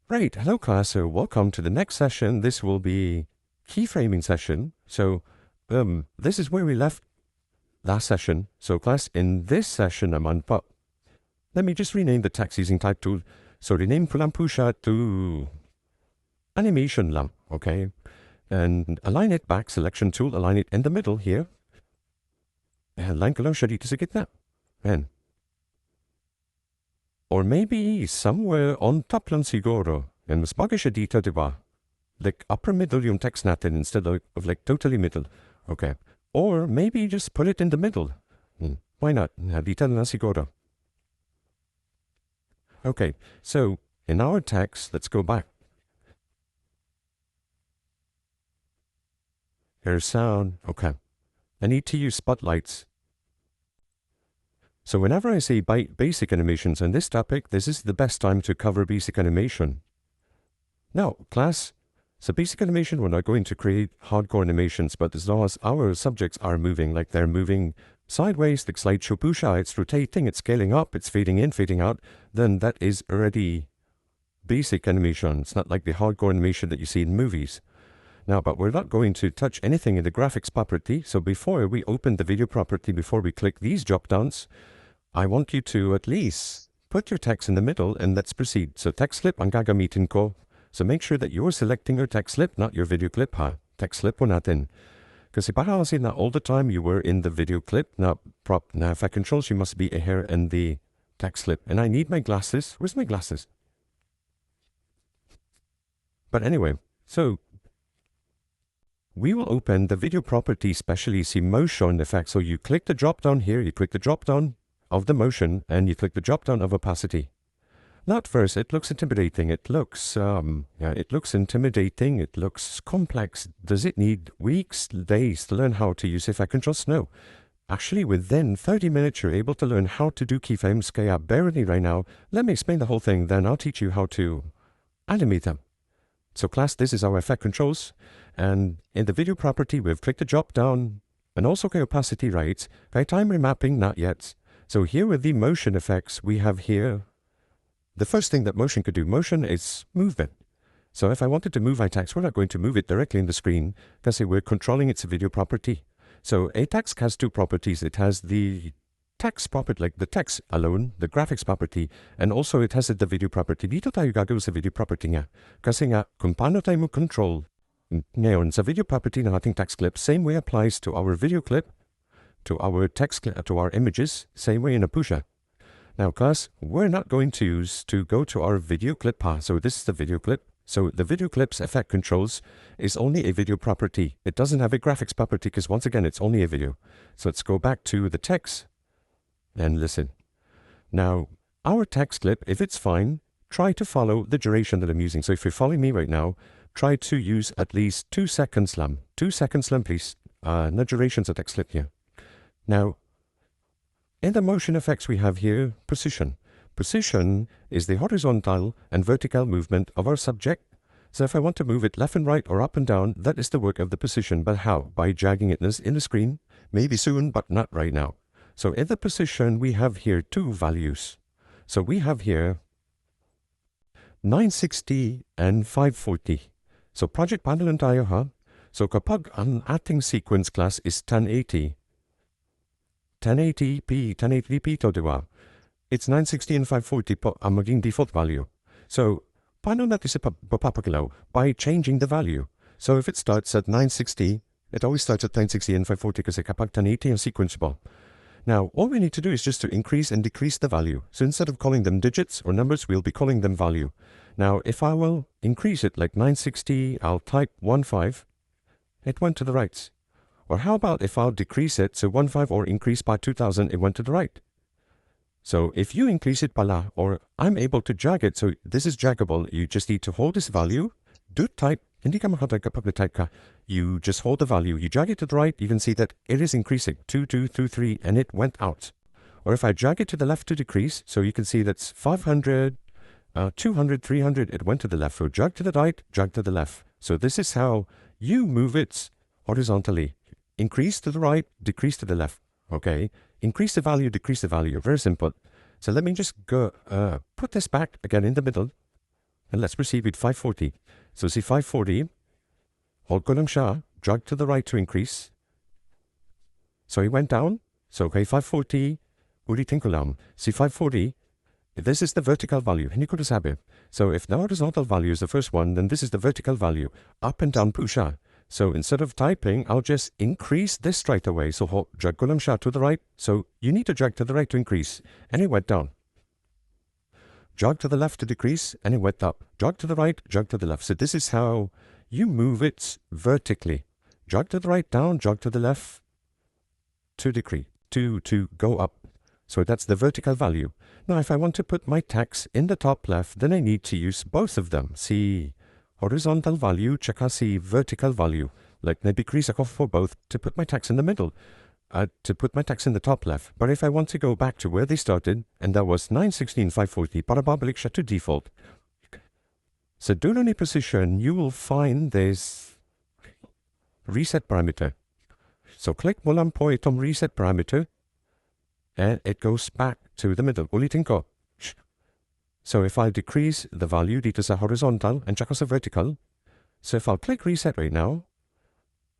Right, hello class, so welcome to the next session. This will be keyframing session. This is where we left last session. So class, in this session let me just rename the text using type tool. So rename Pulampusha to animation lamp, okay? And align it back, selection tool, align it in the middle here. And line kalau siya dito sa gitna. And or maybe somewhere on top lang siguro. And mas bagay siya dito, diba? Like upper middle yung text natin instead of like totally middle. Okay. Or maybe just put it in the middle. Why not? Dito na siguro. Okay. So in our text, let's go back. Here's sound. Okay. I need to use spotlights. So whenever I say basic animations on this topic, this is the best time to cover basic animation. Now, class, so basic animation, we're not going to create hardcore animations, but as long as our subjects are moving, like they're moving sideways, like slideshow pusha, it's rotating, it's scaling up, it's fading in, fading out, then that is already basic animation. It's not like the hardcore animation that you see in movies. Now, but we're not going to touch anything in the graphics property. So before we open the video property, before we click these drop downs, I want you to at least put your text in the middle and let's proceed. So text clip ang gagamitin ko. So make sure that you're selecting your text clip, not your video clip, ha? Text clip po natin. Kasi para kasi na all the time you were in the video clip, na effect controls, you must be here in the text clip. And I need my glasses. Where's my glasses? But anyway, so we will open the video property, especially see motion effect. So you click the drop down here, you click the drop down of the motion, and you click the drop down of opacity. Now at first, it looks intimidating. It looks intimidating. It looks complex. Does it need weeks, days to learn how to use effect controls? No. Actually, within 30 minutes, you're able to learn how to do keyframes. Kaya bear with me right now. Let me explain the whole thing, then I'll teach you how to animate them. So class, this is our effect controls. And in the video property, we've clicked the drop down and also opacity rights. By time remapping, not yet. So here with the motion effects, we have here, the first thing that motion could do, motion is movement. So if I wanted to move my text, we're not going to move it directly in the screen because we're controlling its video property. So a text has two properties. It has the text property, like the text alone, the graphics property, and also it has the video property. Dito tayo gagawin sa video property nga. Kasi nga, kung paano tayo mag-control ngayon sa video property ng ating text clip, same way applies to our video clip, to our text clip, to our images, same way in a Pusha. Now, class, we're not going to use to go to our video clip path. So this is the video clip. So the video clip's effect controls is only a video property. It doesn't have a graphics property because once again, it's only a video. So let's go back to the text and listen. Now, our text clip, if it's fine, try to follow the duration that I'm using. So if you're following me right now, try to use at least 2 seconds lam. 2 seconds lam, please. No durations of text clip here. Now, in the motion effects we have here, position. Position is the horizontal and vertical movement of our subject. So if I want to move it left and right or up and down, that is the work of the position. But how? By dragging it in the screen. Maybe soon, but not right now. So in the position, we have here two values. So we have here 960 and 540. So project panel tayo, ha? So kapag ang ating sequence class is 1080, 1080p to, diba? It's 960 and 540 po ang maging default value. So, paano natin siya papapagalaw? By changing the value. So if it starts at 960, it always starts at 960 and 540 kasi kapag 1080 ang sequence po. Now, all we need to do is just to increase and decrease the value. So instead of calling them digits or numbers, we'll be calling them value. Now, if I will increase it like 960, I'll type 15. It went to the right. Or how about if I'll decrease it, so 15 or increase by 2000, it went to the right. So if you increase it pala, or I'm able to drag it, so this is draggable, you just need to hold this value, do type, hindi ka makatag kapag type ka, you just hold the value, you drag it to the right, you can see that it is increasing, 2, 2, 2, 3, and it went out. Or if I drag it to the left to decrease, so you can see that's 500, 200, 300, it went to the left. So drag to the right, drag to the left. So this is how you move it horizontally. Increase to the right, decrease to the left. Okay? Increase the value, decrease the value. Very simple. So let me just go put this back again in the middle. And let's proceed with 540. So see 540, hold ko lang siya, drag to the right to increase. So he went down. So okay, 540, ulitin ko lang. See 540, this is the vertical value. Hindi ko nasabi. So if the horizontal value is the first one, then this is the vertical value. Up and down po siya. So instead of typing, I'll just increase this straight away. So drag ko lang siya to the right. So you need to drag to the right to increase. And it went down. Drag to the left to decrease, and it went up. Drag to the right, drag to the left. So this is how you move it vertically. Drag to the right, down, drag to the left to decrease, to go up. So that's the vertical value. Now if I want to put my text in the top left, then I need to use both of them. See horizontal value, tsaka see vertical value. Like decrease ako for both to put my text in the middle. To put my text in the top left. But if I want to go back to where they started, and that was 916,540, para babalik siya to default. So doon any position, you will find this reset parameter. So click mo lang po itong reset parameter, and it goes back to the middle. Ulitin ko. So if I decrease the value dito sa horizontal and tsaka sa vertical, so if I'll click reset right now,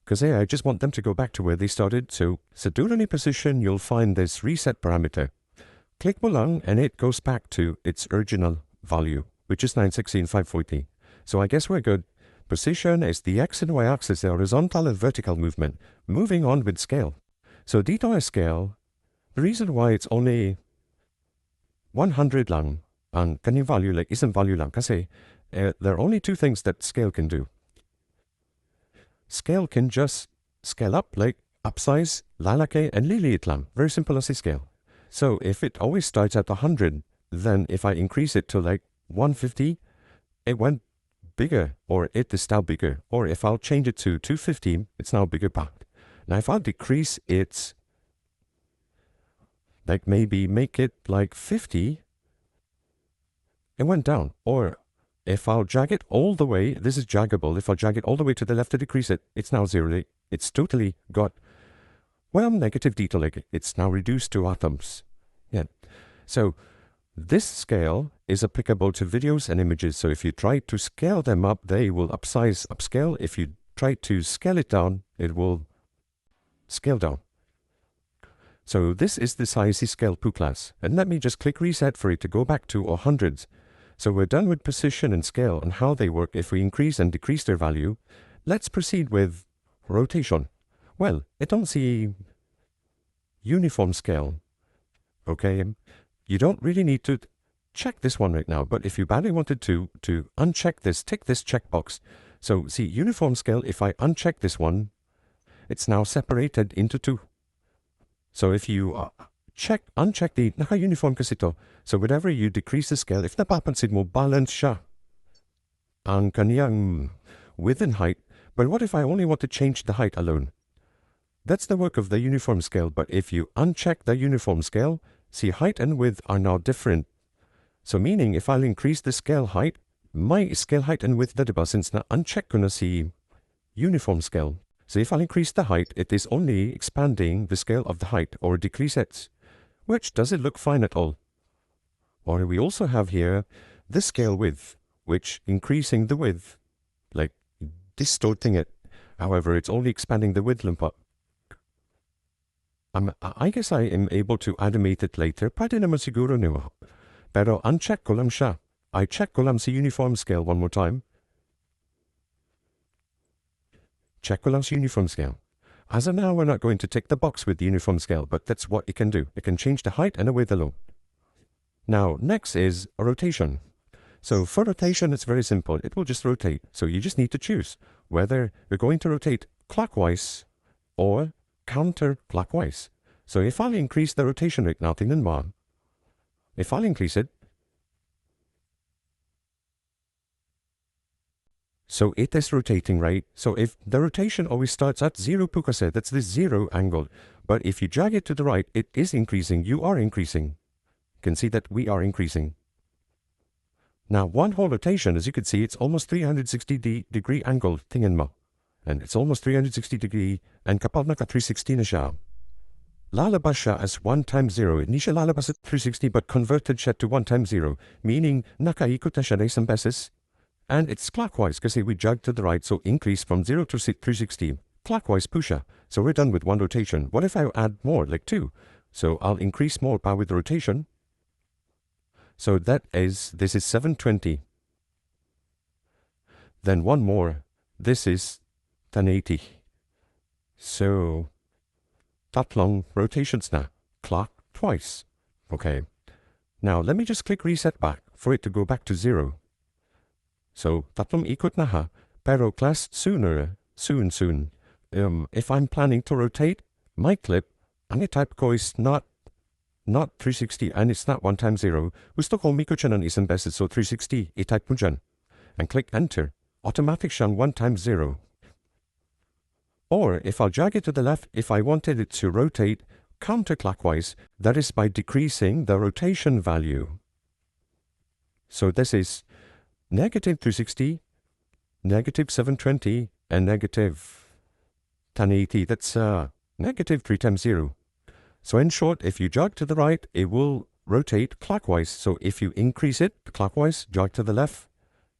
because I just want them to go back to where they started. So doon any position, you'll find this reset parameter. Click mo lang, and it goes back to its original value, which is 916,540. So I guess we're good. Position is the X and Y axis, the horizontal and vertical movement. Moving on with scale. So dito ay scale, the reason why it's only 100 lang, ang kanyang value, like isang value lang, kasi there are only two things that scale can do. Scale can just scale up, like upsize, lalaki, and liliit lang. Very simple as a scale. So if it always starts at 100, then if I increase it to like 150, it went bigger, or it is now bigger. Or if I'll change it to 250, it's now bigger part. Now if I'll decrease it, like maybe make it like 50, it went down. Or if I'll drag it all the way, this is draggable. If I'll drag it all the way to the left to decrease it, it's now 0. It's totally got, well, negative detail. Like it's now reduced to atoms. Yeah. So this scale is applicable to videos and images. So if you try to scale them up, they will upscale. If you try to scale it down, it will scale down. So this is the size scale POO class. And let me just click reset for it to go back to hundreds. So we're done with position and scale and how they work if we increase and decrease their value. Let's proceed with rotation. Well, I don't see uniform scale. Okay, you don't really need to check this one right now, but if you badly wanted to uncheck this, tick this checkbox. So see, uniform scale, if I uncheck this one, it's now separated into two. So if you uncheck the naka-uniform kasi ito. So whenever you decrease the scale, if napapansin mo, balance siya ang kaniyang width and height. But what if I only want to change the height alone? That's the work of the uniform scale. But if you uncheck the uniform scale, see height and width are now different. So meaning if I'll increase the scale height, my scale height and width na diba, since na uncheck ko na si uniform scale. So if I'll increase the height, it is only expanding the scale of the height, or decrease it, which doesn't look fine at all. Or we also have here the scale width, which increasing the width, like distorting it. However, it's only expanding the width lumpa. I guess I am able to animate it later. Pwede naman siguro niyo. Pero uncheck ko lang siya. I check ko lang si uniform scale one more time. Check ko lang si uniform scale. As of now, we're not going to tick the box with the uniform scale, but that's what it can do. It can change the height and the width alone. Now, next is a rotation. So for rotation, it's very simple. It will just rotate. So you just need to choose whether you're going to rotate clockwise or counterclockwise. So if I'll increase the rotation rate now, tingnan mo. If I'll increase it, so it is rotating, right? So if the rotation always starts at 0 po kasi, that's the 0 angle. But if you drag it to the right, it is increasing. You are increasing. You can see that we are increasing. Now, one whole rotation, as you can see, it's almost 360 degree angle, tingin mo. And it's almost 360 degree, and kapag naka 360 na siya, lalabas siya as 1 times 0. Hindi siya lalabas at 360, but converted siya to 1 times 0, meaning nakaikot na siya na isang beses, And it's clockwise, because we jog to the right, so increase from 0 to 360. Clockwise pusher. So we're done with one rotation. What if I add more, like 2? So I'll increase more power with the rotation. So this is 720. Then one more. This is 1080. So that long rotations now. Clock twice. Okay. Now let me just click reset back for it to go back to 0. So tatlong ikot na ha, pero class soon. If I'm planning to rotate my clip, ang i-type ko is not 360 and it's not 1 times 0. Gusto ko umikot siya ng isang beses, so 360, i-type mo dyan. And click enter. Automatic siyang 1 times 0. Or if I'll drag it to the left, if I wanted it to rotate counterclockwise, that is by decreasing the rotation value. So this is negative 360, negative 720, and negative 1080. That's negative 3 times 0. So in short, if you jog to the right, it will rotate clockwise. So if you increase it clockwise, jog to the left,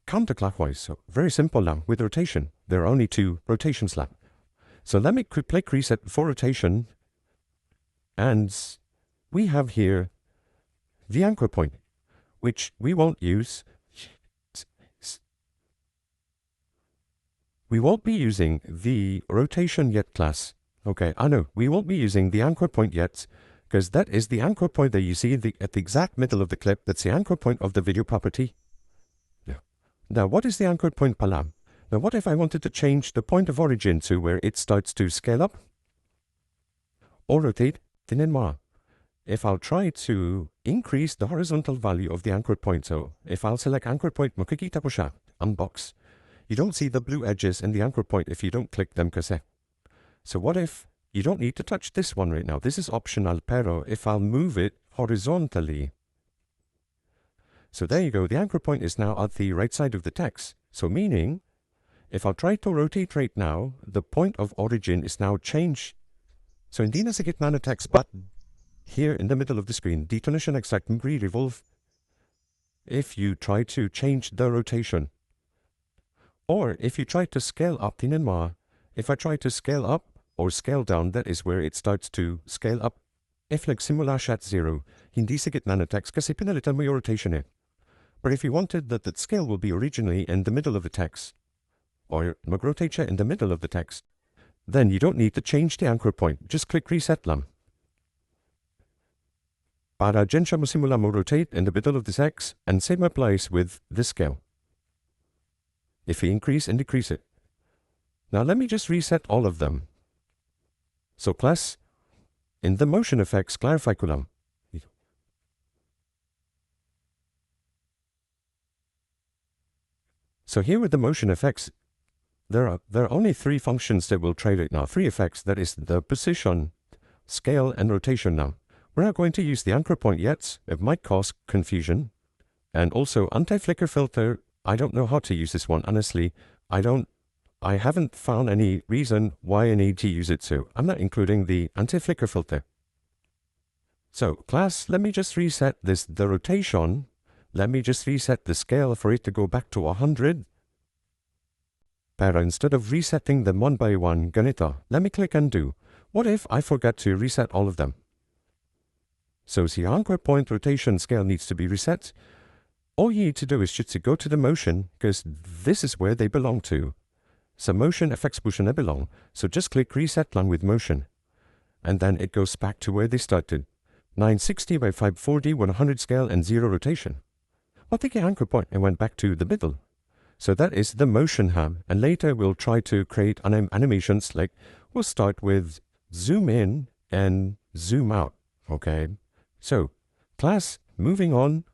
counterclockwise. So very simple now with rotation. There are only 2 rotations left. So let me click reset for rotation. And we have here the anchor point, which we won't use. We won't be using the rotation yet class. Okay, I know, we won't be using the anchor point yet, because that is the anchor point that you see at the exact middle of the clip. That's the anchor point of the video property. Now, what is the anchor point pala? Now, what if I wanted to change the point of origin to where it starts to scale up or rotate? Tinin mo. If I'll try to increase the horizontal value of the anchor point, so if I'll select anchor point, makikita ko siya, ang box. You don't see the blue edges in the anchor point if you don't click them kasi. So what if you don't need to touch this one right now? This is optional, pero if I'll move it horizontally. So there you go. The anchor point is now at the right side of the text. So meaning, if I'll try to rotate right now, the point of origin is now changed. So hindi na sa gitna na text, but here in the middle of the screen, dito na siya nag-exact revolve. If you try to change the rotation. Or if you try to scale up, tinin mo, if I try to scale up or scale down, that is where it starts to scale up. If nagsimula siya at 0, hindi sa gitna na text kasi pinalitan mo yung rotation eh. But if you wanted that scale will be originally in the middle of the text, or mag-rotate siya in the middle of the text, then you don't need to change the anchor point. Just click reset lang. Para dyan siya masimula mo rotate in the middle of the text, and same applies with this scale. If you increase and decrease it. Now let me just reset all of them. So class, in the motion effects, clarify ko lang. So here with the motion effects, there are only 3 functions that we'll try right now. 3 effects, that is the position, scale, and rotation now. We're not going to use the anchor point yet. It might cause confusion. And also anti-flicker filter, I don't know how to use this one. Honestly, I haven't found any reason why I need to use it, so I'm not including the anti-flicker filter. So class, let me just reset the rotation. Let me just reset the scale for it to go back to 100. Pero instead of resetting them one by one, ganito, let me click undo. What if I forget to reset all of them? So the anchor point rotation scale needs to be reset. All you need to do is just to go to the motion, because this is where they belong to. So motion effects push na belong. So just click reset lang with motion. And then it goes back to where they started. 960 by 540, 100 scale, and 0 rotation. I'll take an anchor point and went back to the middle. So that is the motion ham. And later we'll try to create animations, like we'll start with zoom in and zoom out. Okay. So class, moving on.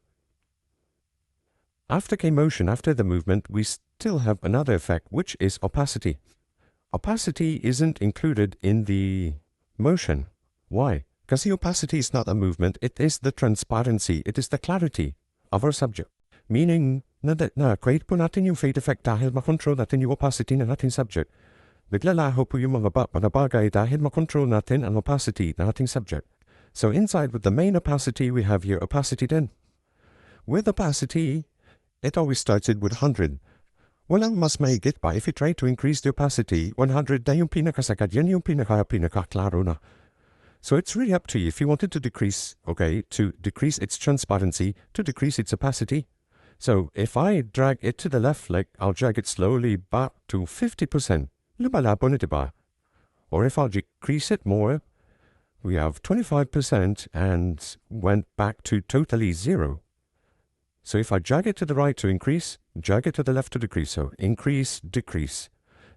After K-motion, after the movement, we still have another effect, which is opacity. Opacity isn't included in the motion. Why? Because the opacity is not a movement, it is the transparency, it is the clarity of our subject. Meaning, na-create po natin yung fade effect dahil makontrol natin yung opacity ng ating subject. Naglalaho po yung mga bagay dahil makontrol natin ang opacity ng ating subject. So inside with the main opacity, we have here opacity din. With opacity, it always started with 100. walang mas mahigit pa if you try to increase the opacity. 100 na yung pinakasagad. Yan yung pinakaklaro na. So it's really up to you if you wanted to decrease, okay, to decrease its transparency, to decrease its opacity. So if I drag it to the left, like I'll drag it slowly back to 50%, lumalabo na diba? Or if I'll decrease it more, we have 25% and went back to totally zero. So if I drag it to the right to increase, drag it to the left to decrease. So increase, decrease.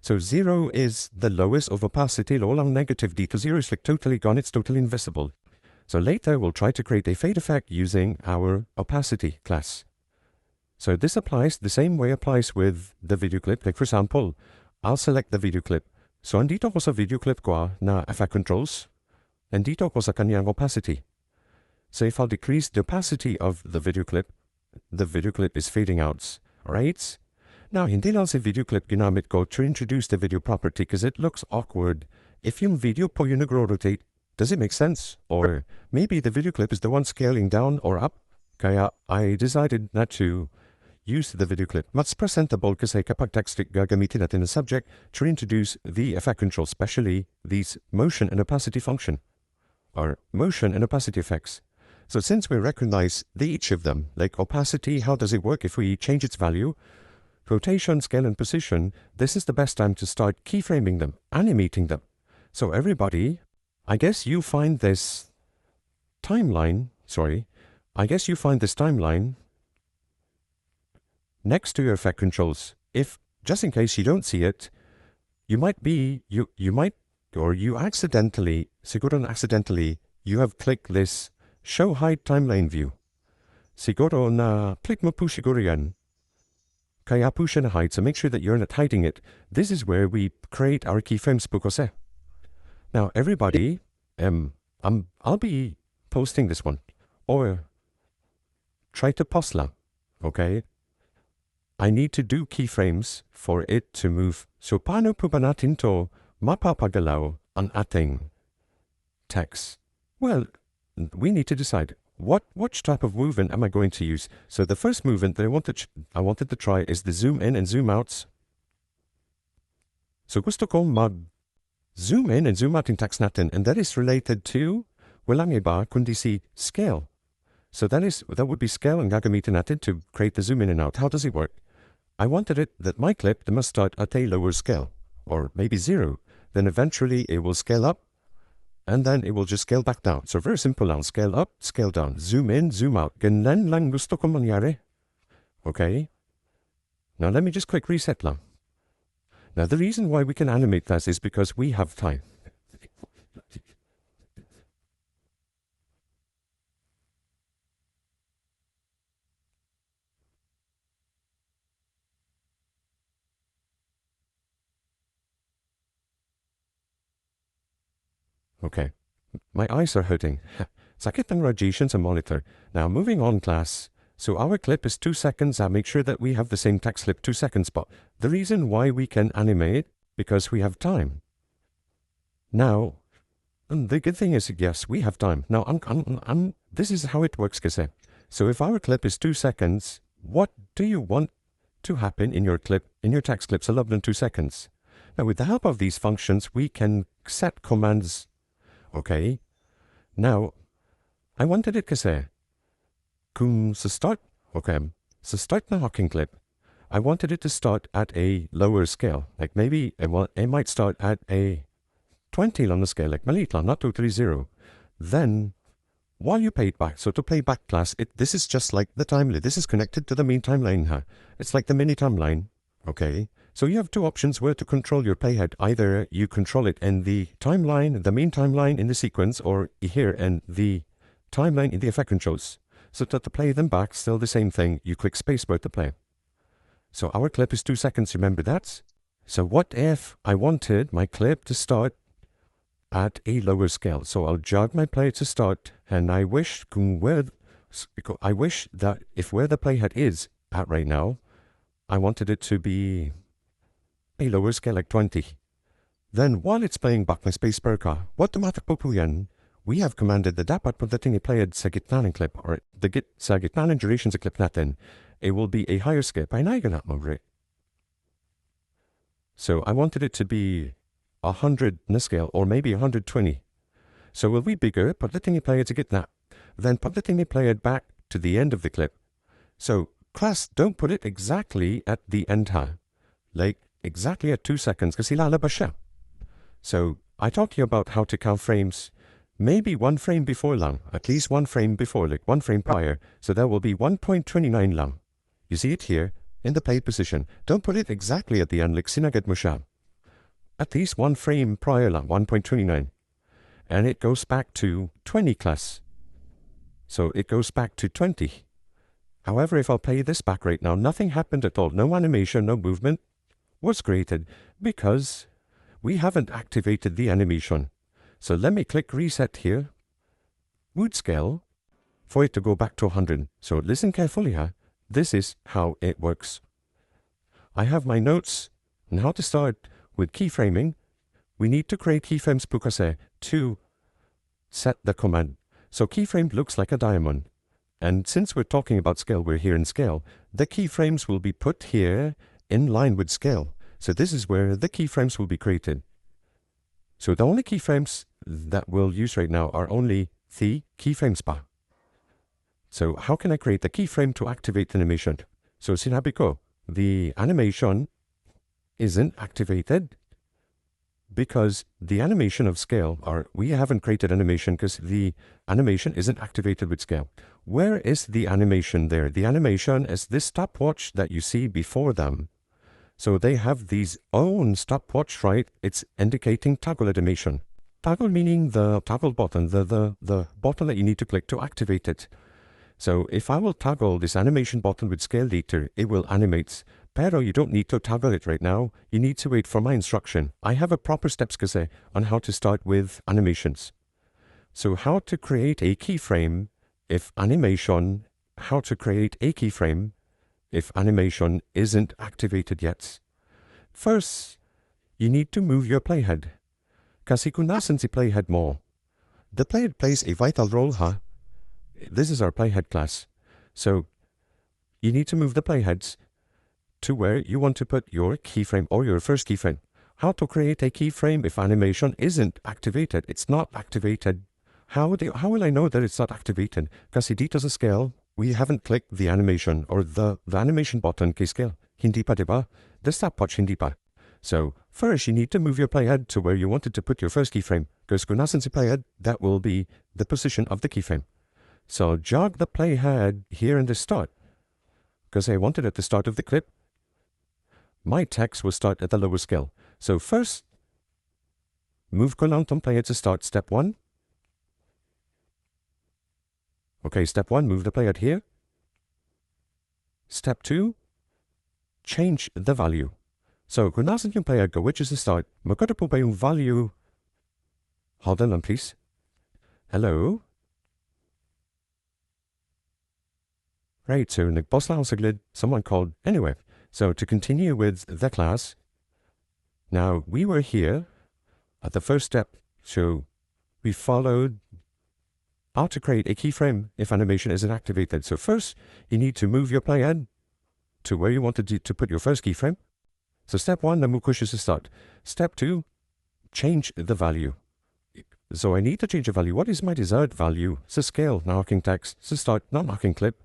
So 0 is the lowest of opacity. All negative dito. 0 is like totally gone. It's totally invisible. So later we'll try to create a fade effect using our opacity class. So this applies, the same way applies with the video clip. Like for example, I'll select the video clip. So andito ko sa video clip ko na effect controls. And dito ko sa kanyang opacity. So if I'll decrease the opacity of the video clip is fading out, right? Now, hindi lang sa video clip ginamit ko to introduce the video property because it looks awkward. If yung video po yung nag-rotate, does it make sense? Or maybe the video clip is the one scaling down or up. Kaya I decided not to use the video clip. Mas presentable kasi kapag text gagamitin natin na subject to introduce the effect control, especially these motion and opacity function, or motion and opacity effects. So since we recognize each of them, like opacity, how does it work if we change its value? Rotation, scale, and position, this is the best time to start keyframing them, animating them. So everybody, I guess you find this timeline next to your effect controls. If, just in case you don't see it, accidentally, you have clicked this show hide timeline view. Siguro na click mo po siguro yan. Kaya po siya na hide, so make sure that you're not hiding it. This is where we create our keyframes po kasi. Now everybody, I'll be posting this one. Or try to pause lang, okay? I need to do keyframes for it to move. So paano po ba natin to mapapagalaw ang ating text? Well, we need to decide which type of movement am I going to use. So the first movement that I wanted to try is the zoom in and zoom outs. So gusto ko mag-zoom in and zoom out in text natin, and that is related to walang iba kundi si scale. So that would be scale ang gagamitin natin to create the zoom in and out. How does it work? I wanted it that my clip must start at a lower scale, or maybe 0. Then eventually it will scale up, and then it will just scale back down. So very simple lang. Scale up, scale down. Zoom in, zoom out. Ganun lang gusto ko mangyari. Okay? Now let me just quick reset lang. Now the reason why we can animate that is because we have time. Okay, my eyes are hurting. Sakit ng radiation sa monitor. Now moving on, class. So our clip is 2 seconds. I make sure that we have the same text clip 2 seconds. But the reason why we can animate, because we have time. Now, the good thing is, yes, we have time. Now, this is how it works, kasi. So if our clip is 2 seconds, what do you want to happen in your clip, in your text clip, sa loob ng 2 seconds? Now, with the help of these functions, we can set commands. Okay, now, I wanted it kasi, kung sa start na aking clip, I wanted it to start at a lower scale. Like maybe, it might start at a 20 on the scale, like maliit lang, not totally 0. Then, while you play it back, so to play back class, this is just like the timeline. This is connected to the main timeline. It's like the mini timeline, okay? So you have two options where to control your playhead. Either you control it in the timeline, the main timeline in the sequence, or here in the timeline in the effect controls. So to play them back, still the same thing. You click spacebar to play. So our clip is 2 seconds, remember that? So what if I wanted my clip to start at a lower scale? So I'll jog my play to start, and I wish that if where the playhead is at right now, I wanted it to be a lower scale, like 20. Then while it's playing back my spacebar ka, automatic po yan, we have commanded the dapat pagdating i-played sa gitna ng clip, or sa gitna ng duration sa clip natin, it will be a higher scale. Painayagan na mo, So I wanted it to be 100 in the scale, or maybe 120. So will we bigger, put the thingy player to get that. Then put the thingy player back to the end of the clip. So class, don't put it exactly at the end ha. Like exactly at 2 seconds, kasi lalabas siya. So I talked to you about how to count frames. Maybe 1 frame before lang, at least 1 frame before, like 1 frame prior. So that will be 1.29 lang. You see it here in the play position. Don't put it exactly at the end, like sinagad mo siya. At least 1 frame prior lang, 1.29. And it goes back to 20 class. So it goes back to 20. However, if I'll play this back right now, nothing happened at all. No animation, no movement was created because we haven't activated the animation. So let me click reset here. Mood scale for it to go back to 100. So listen carefully, huh? This is how it works. I have my notes on how to start with keyframing. We need to create keyframes because to set the command. So keyframe looks like a diamond. And since we're talking about scale, we're here in scale. The keyframes will be put here in line with scale. So this is where the keyframes will be created. So the only keyframes that we'll use right now are only the keyframes bar. So how can I create the keyframe to activate the animation? So sinabi ko, the animation isn't activated because the animation of scale, or we haven't created animation because the animation isn't activated with scale. Where is the animation there? The animation is this stopwatch that you see before them. So they have these own stopwatch, right? It's indicating toggle animation. Toggle meaning the toggle button, the button that you need to click to activate it. So if I will toggle this animation button with scale later, it will animate. Pero you don't need to toggle it right now. You need to wait for my instruction. I have a proper steps kasi on how to start with animations. So how to create a keyframe if animation, how to create a keyframe if animation isn't activated yet. First, you need to move your playhead. Kasi kung nasan si playhead mo, the playhead plays a vital role, ha? This is our playhead class. So you need to move the playheads to where you want to put your keyframe or your first keyframe. How to create a keyframe if animation isn't activated? It's not activated. How will I know that it's not activated? Kasi dito sa scale, we haven't clicked the animation or the animation button kay scale. Hindi pa, diba? The stopwatch hindi pa. So first, you need to move your playhead to where you wanted to put your first keyframe. Because kung nasan si playhead, that will be the position of the keyframe. So jog the playhead here in the start. Because I wanted at the start of the clip, my text will start at the lower scale. So first, move ko lang tong playhead to start step 1. Okay, step 1, move the playhead here. Step 2, change the value. So kung nasan yung playhead ko, which is the start, magkano po ba yung value? Hold on please. Hello? Right, so nag-pause lang ako saglit, someone called. Anyway, so to continue with the class, now we were here at the first step. So we followed how to create a keyframe if animation isn't activated. So first, you need to move your playhead to where you wanted to put your first keyframe. So step 1, the move is to start. Step 2, change the value. So I need to change the value. What is my desired value? Sa scale, na aking text. Sa start, not aking clip.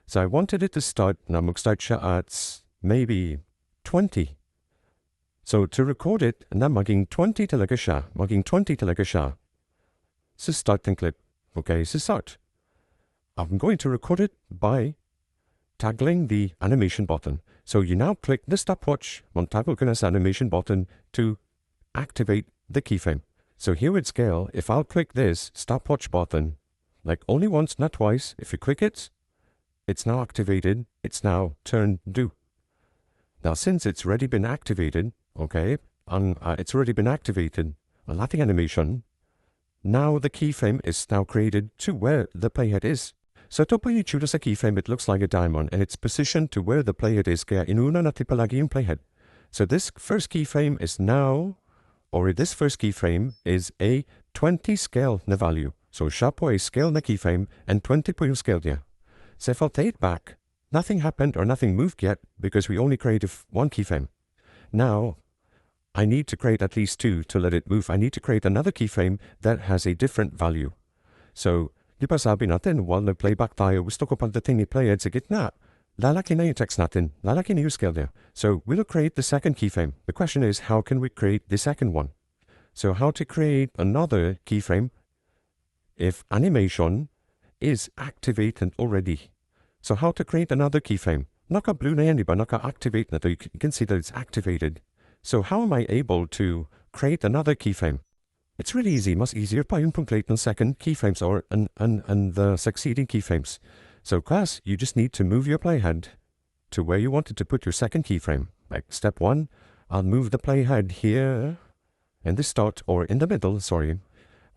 So I wanted it to start, na mag-start siya at maybe 20. So to record it, na maging 20 talaga siya. Sa start ng clip. Okay, so start. I'm going to record it by toggling the animation button. So you now click the stopwatch, toggle ko na sa animation button to activate the keyframe. So here with scale, if I'll click this stopwatch button, like only once, not twice, if you click it, it's now activated, it's now turned do. Now since it's already been activated, okay, it's already been activated, a lating animation, now the keyframe is now created to where the playhead is. So to pag itsura sa keyframe, it looks like a diamond and it's positioned to where the playhead is, kaya inuna natin palagi yung playhead. So this first keyframe is now, or this first keyframe is a 20 scale na value. So siya po ay scale na keyframe and 20 po yung scale niya. So if I'll take it back, nothing happened or nothing moved yet because we only created one keyframe. Now, I need to create at least 2 to let it move. I need to create another keyframe that has a different value. So, di ba sabi natin, while nag-playback tayo, gusto ko pagdating ni playhead sa gitna, lalaki na yung text natin, lalaki na yung scale there. So, we'll create the second keyframe. The question is, how can we create the second one? So, how to create another keyframe if animation is activated already. So, how to create another keyframe? Naka-blue na yan, di ba? Naka-activate na to. You can see that it's activated. So, how am I able to create another keyframe? It's really easy, much easier pa yung create ng second keyframes or and the succeeding keyframes. So class, you just need to move your playhead to where you wanted to put your second keyframe. Like step 1, I'll move the playhead here in the start or in the middle, sorry.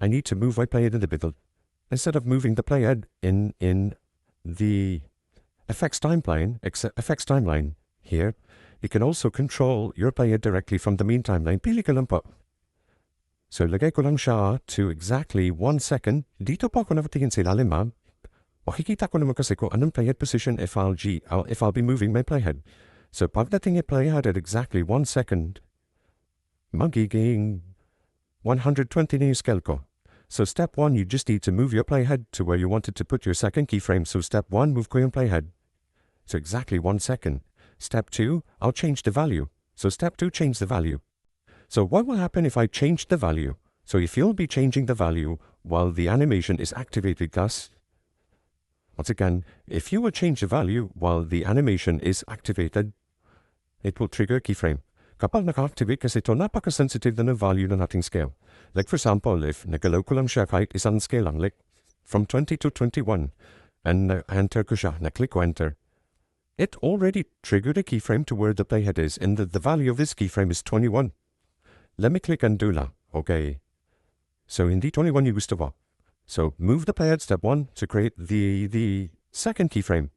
I need to move my playhead in the middle. Instead of moving the playhead in the effects timeline here, you can also control your playhead directly from the main timeline. Pili ka lang po. So, lagay ko lang siya to exactly 1 second. Dito pa ako nakatingin sa ilalim, ma'am. Makikita ko naman kasi kung anong playhead position if I'll be moving my playhead. So, pagdating yung playhead at exactly 1 second, magiging 120 na yung scale ko. So, step 1, you just need to move your playhead to where you wanted to put your second keyframe. So, step 1, move ko yung playhead. So, exactly 1 second. Step 2, I'll change the value. So, step 2, change the value. So what will happen if I change the value? So if you'll be changing the value while the animation is activated, thus, once again, if you will change the value while the animation is activated, it will trigger keyframe. Kapag naka-activate kasi ito, napaka-sensitive na ng value ng ating scale. Like for example, if nagalaw ko lang siya kahit isang scale lang, like from 20 to 21, and enter ko siya, na-click ko enter, it already triggered a keyframe to where the playhead is, and the value of this keyframe is 21. Let me click undo lang. Okay. So hindi 21 yung gusto ko. So move the playhead step 1 to create the second keyframe.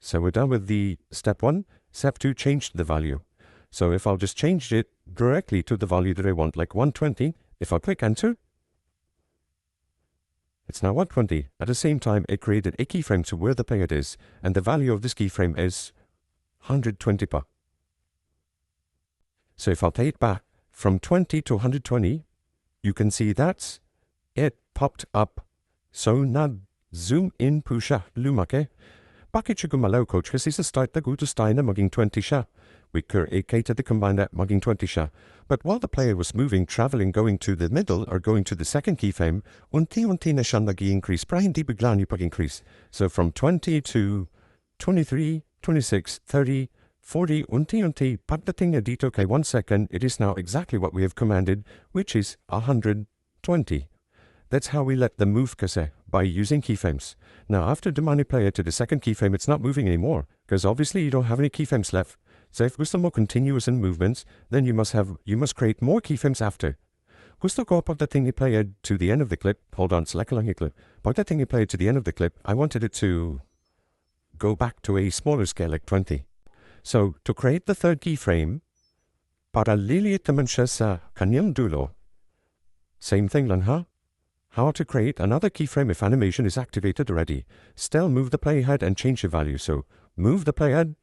So we're done with the step 1. Step 2, change the value. So if I'll just change it directly to the value that I want, like 120, if I click enter, it's now 120. At the same time, it created a keyframe to where the playhead is, and the value of this keyframe is 120 pa. So if I'll play it back, from 20 to 120, you can see that it popped up. So nag-zoom in po siya, lumaki. Bakit siya gumalaw, coach? Kasi sa start nagutos tayo na maging 20 siya. We created the combine that maging 20 siya. But while the player was moving, traveling, going to the middle or going to the second keyframe, unti-unti na siya nag-i-increase, para hindi bigla niyo pag-increase. So from 20 to 23, 26, 30, 40, unti-unti, pagdating na dito kay 1 second, it is now exactly what we have commanded, which is 120. That's how we let them move kasi, by using keyframes. Now, after the money player to the second keyframe, it's not moving anymore, because obviously you don't have any keyframes left. So if gusto mo continuous in movements, then you must create more keyframes after. Gusto ko pagdating ni player to the end of the clip, hold on, select lang yung clip. Pagdating ni player to the end of the clip, I wanted it to go back to a smaller scale, like 20. So, to create the third keyframe, para liliit naman siya sa kanyang dulo, same thing lang, huh? How to create another keyframe if animation is activated already. Still move the playhead and change the value. So, move the playhead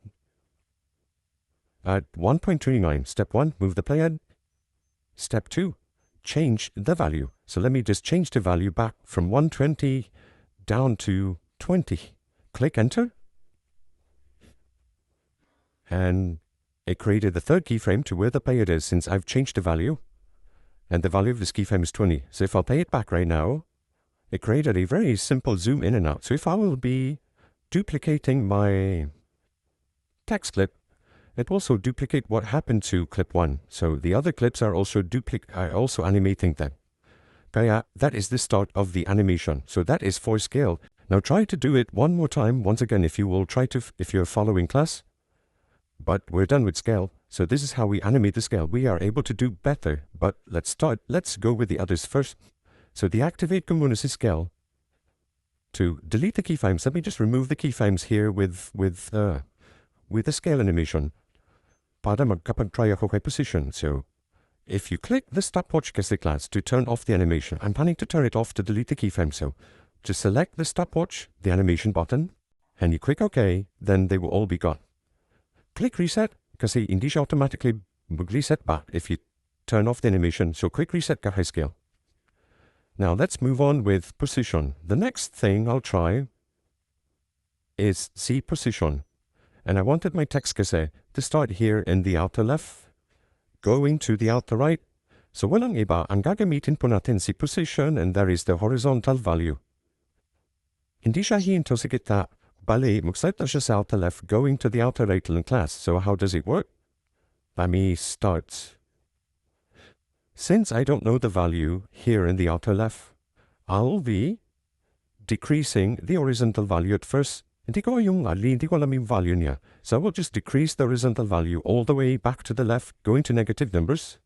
at 1.39. Step 1, move the playhead. Step 2, change the value. So, let me just change the value back from 120 down to 20. Click enter. And it created the third keyframe to where the playhead is since I've changed the value. And the value of this keyframe is 20. So if I'll play it back right now, it created a very simple zoom in and out. So if I will be duplicating my text clip, it will also duplicate what happened to clip 1. So the other clips are also animating them. Kaya that is the start of the animation. So that is for scale. Now try to do it one more time. Once again, if you're following class. But we're done with scale. So this is how we animate the scale. We are able to do better. But let's go with the others first. So the activate ko muna si scale. To delete the keyframes, let me just remove the keyframes here with the scale animation. Para magkapag-try ako kay position. So if you click the stopwatch kasi class to turn off the animation, I'm planning to turn it off to delete the keyframe. So just select the stopwatch, the animation button, and you click OK, then they will all be gone. Click reset kasi hindi siya automatically mag-reset back if you turn off the animation. So quick reset ka high scale. Now let's move on with position. The next thing I'll try is see position. And I wanted my text kasi to start here in the outer left, going to the outer right. So walang iba, ang gagamitin po natin si position, and there is the horizontal value. Hindi siya hihinto sa gitna, bali mag-start na siya sa outer left, going to the outer right in class. So how does it work? Let me start. Since I don't know the value here in the outer left, I'll be decreasing the horizontal value at first. Hindi ko alam yung value niya. So I will just decrease the horizontal value all the way back to the left, going to negative numbers.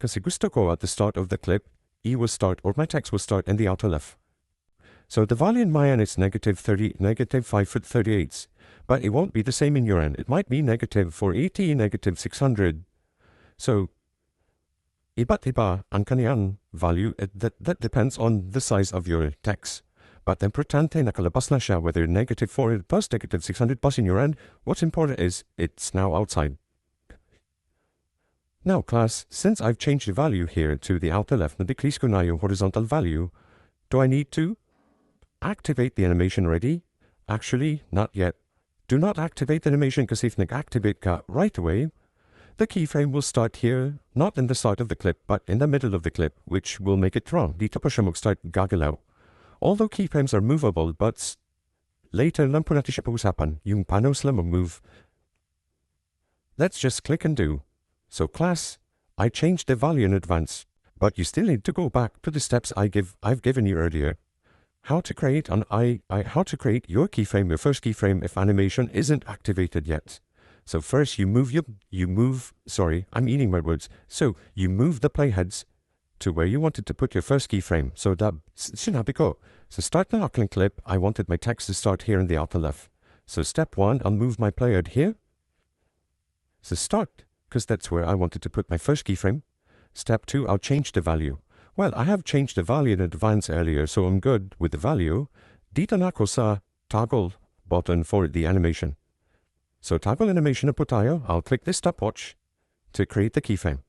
Kasi gusto ko at the start of the clip, E will start, or my text will start in the outer left. So the value in my end is negative 538. But it won't be the same in your end. It might be negative 480, negative 600. So, iba't iba ang kaniyang value. That depends on the size of your text. But the importante nakalabas na siya, whether negative 400 plus, negative 600 plus in your end. What's important is it's now outside. Now class, since I've changed the value here to the outer left, na-decrease ko na yung horizontal value, do I need to activate the animation already? Actually, not yet. Do not activate the animation because if nag-activate ka right away, the keyframe will start here, not in the start of the clip, but in the middle of the clip, which will make it wrong. Dito pa siya mag-start gagalaw. Although keyframes are movable, but later lang po natin siya pag-usapan, yung paano sila mag-move. Let's just click and do. So class, I changed the value in advance, but you still need to go back to the steps I've given you earlier. How to create how to create your keyframe, your first keyframe, if animation isn't activated yet. So first you move I'm eating my words. So you move the playheads to where you wanted to put your first keyframe. So that sinabi ko. So start na aking clip, I wanted my text to start here in the outer left. So step 1, I'll move my playhead here. So start, because that's where I wanted to put my first keyframe. Step 2, I'll change the value. Well, I have changed the value in advance earlier, so I'm good with the value. Dito na ako sa toggle button for the animation. So toggle animation na po tayo. I'll click this stopwatch to create the keyframe.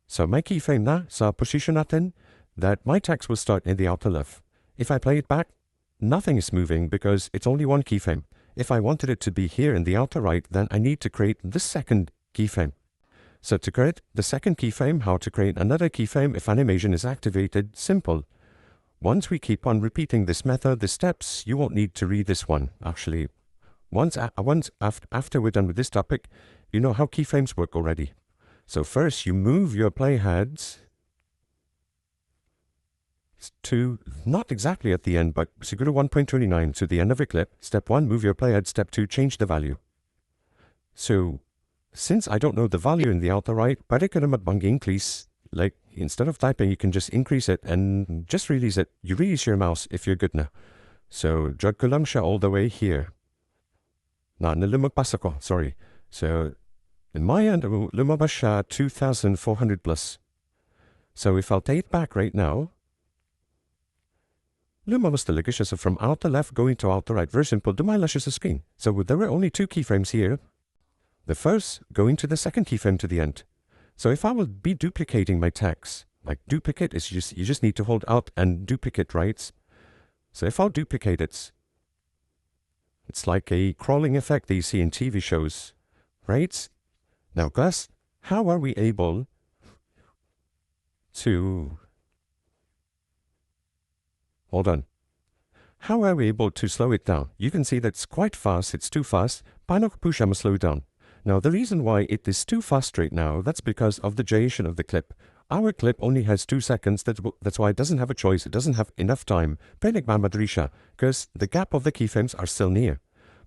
So my keyframe na sa position natin that my text will start in the outer left. If I play it back, nothing is moving because it's only one keyframe. If I wanted it to be here in the outer right, then I need to create the second keyframe. So to create the second keyframe, how to create another keyframe if animation is activated, simple. Once we keep on repeating this method, the steps, you won't need to read this one, actually. After we're done with this topic, you know how keyframes work already. So first, you move your playheads to, not exactly at the end, but siguro 1.29 to the end of your clip. Step 1, move your playhead. Step 2, change the value. So, since I don't know the value in the outer right, pwede ka naman increase, like instead of typing, you can just increase it and just release it. You release your mouse if you're good na. So, drag ko lang siya all the way here. Lumagpas ako, sorry. So, in my end, lumabas siya 2,400 plus. So, if I'll take it back right now, lumabas talaga siya. So, from outer left going to outer right, very simple, dumayla siya sa screen. So, there were only 2 keyframes here. The first, going to the second keyframe to the end. So if I will be duplicating my text, like duplicate is you just need to hold Alt and duplicate, right? So if I'll duplicate it, it's like a crawling effect that you see in TV shows, right? Now guys, how are we able to, hold on. How are we able to slow it down? You can see that it's quite fast, it's too fast. Paano ko po siya ma-slow down? Now, the reason why it is too fast right now, that's because of the duration of the clip. Our clip only has 2 seconds, that's why it doesn't have a choice, it doesn't have enough time. Nagmamadali siya, because the gap of the keyframes are still near.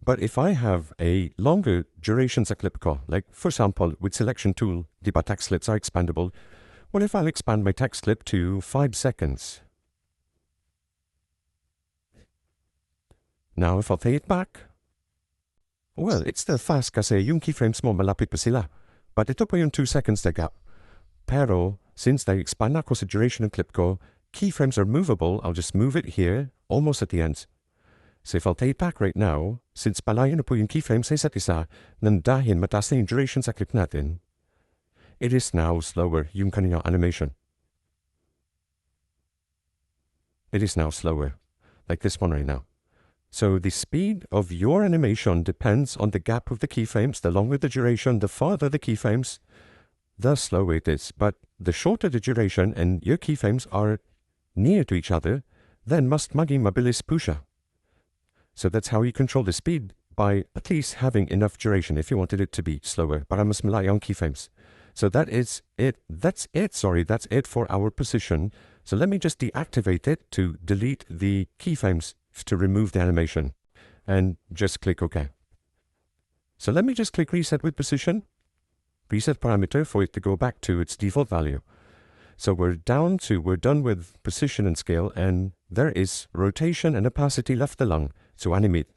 But if I have a longer duration sa clip ko, like for example, with selection tool, di ba text clips are expandable? Well, if I'll expand my text clip to 5 seconds. Now, if I'll play it back, well, it's still fast kasi yung keyframes mo malapit pa sila. But ito pa yung 2 seconds na gap. Pero, since na-expand ako sa duration ng clip ko, keyframes are movable, I'll just move it here, almost at the end. So if I'll take it back right now, since palayo na po yung keyframes sa isa't isa, nang dahil mataas na yung duration sa clip natin, it is now slower. Yung kanyang animation. It is now slower, like this one right now. So the speed of your animation depends on the gap of the keyframes. The longer the duration, the farther the keyframes, the slower it is. But the shorter the duration and your keyframes are near to each other, then mas maging mabilis po siya. So that's how you control the speed, by at least having enough duration if you wanted it to be slower. Para mas malayo ang keyframes. So that is it. That's it for our position. So let me just deactivate it to delete the keyframes to remove the animation. And just click OK. So let me just click Reset with Position. Reset parameter for it to go back to its default value. So we're done with position and scale, and there is rotation and opacity left along to animate.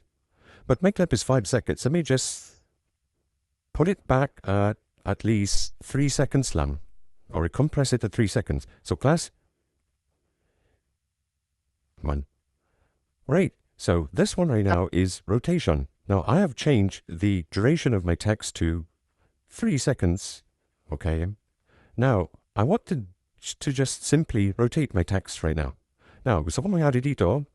But my clip is 5 seconds. Let me just put it back at least 3 seconds lang, or compress it to 3 seconds. So class, 1. Right, so this one right now is rotation. Now I have changed the duration of my text to 3 seconds, okay? Now, I want to just simply rotate my text right now. Now, gusto ko mangyari dito,